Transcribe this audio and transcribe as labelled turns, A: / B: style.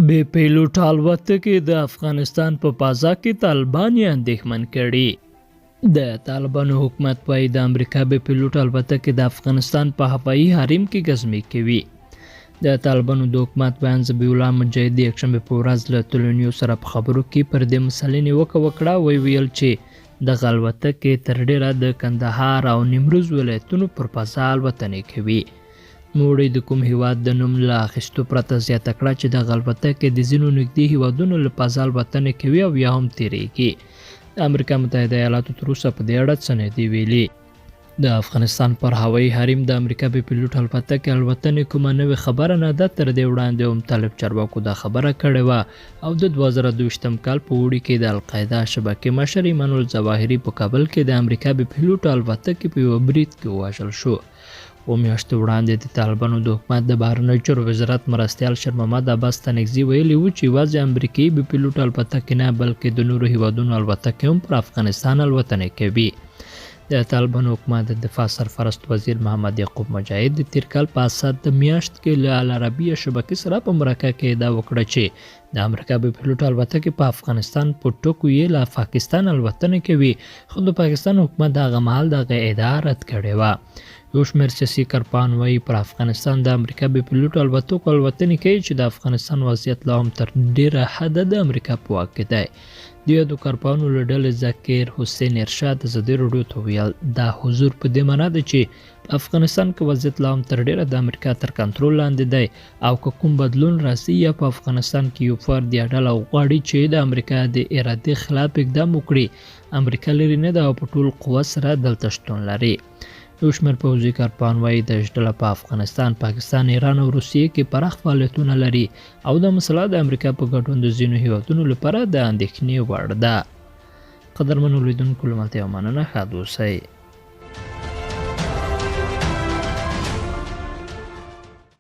A: بې پیلوټه الوتکې د افغانستان په فضا کې طالبان یې اندېښمن کړي. د طالبانو حکومت وايي د امریکا بې پیلوټه الوتکې د افغانستان په هوایي حریم کې ګزمې کوي. د طالبانو د حکومت بیان ذبیح الله مجاهد د یکشنبې په ورځ له تلونیو سره په خبرو کې پر دې مسلې نیوکه وکړه. ویل چې دغه الوتکې تر ډیره د کندهار او نیمروز ولایتونو پر فضا الوتنې کوي. نوموړي د کوم هیواد د نوم له اخیستو پرته زیاته کړه چې دغه الوتکې د ځینو نږدې هیوادونو له فضا الوتنې کوي او یا هم تیریږي. د امریکا متحده ایالاتو تر اوسه په دې اړه څه نه دي ویلي. د افغانستان پر هوایي حریم د امریکا بې پیلوټه الوتکې الوتنې کومه نوې خبره نه ده. تر دې وړاندې هم طالب چارواکو دا خبره کړې وه او د 2022 کال په اوړي کې د القاعده شبکې مشر ایمان الظواهري په کابل کې د امریکا بې پیلوټه الوتکې په یوه برید کې ووژل شو. میاشتې وړاندې د طالبانو د حکومت د بهرنیو چارو وزارت مرستیال شېرمحمد عباس تنګزي ویلي و چې یوازې امریکایي بې پیلوټه الوتکې نه بلکې د نورو هیوادونو الوتکې هم پر افغانستان الوتنې کوي. د طالبانو حکومت د دفاع سرپرست وزیر محمد یعقوب مجاهد د تیر کال په اسد د میاشت کې له العربیه شبکې سره په مرکه کې ادعا وکړه چې د امریکا بې پیلوټه الوتکې په افغانستان په ټکو یې له پاکستان الوتنې کوي، خو د پاکستان حکومت هغه مهال دغه ادعا رد کړې وه. یو شمېر سیاسي کارپوهان وایي پر افغانستان د امریکا بې پیلوټه الوتکو الوتنې کوي چې د افغانستان وضعیت لا هم تر ډیره حده د امریکا په واک کې دی. د یادو کارپوهانو له ډلې ذکیر حسین ارشاد ازادي راډیو ته ویل دا حضور په دې معنا ده چې په افغانستان کې وضعیت لا هم تر ډیره د امریکا تر کنټرول لاندې دی او که کوم بدلون راسي یا په افغانستان کې یو فرد یا ډله غواړي چې د امریکا د ارادې خلاف اقدام وکړي، امریکا لرې نه ده او په ټول قوت سره دلته شتون لري. یو شمېر پوځي کارپوهان وایي د ډله په افغانستان، پاکستان، ایران او روسیې کې پراخ فعالیتونه لري او دا مسله د امریکا په ګډون د ځینو هیوادونو لپاره د اندېښنې وړ ده. قدرمنو لیدونکو له ملتیا مننه، ښاد اوسئ.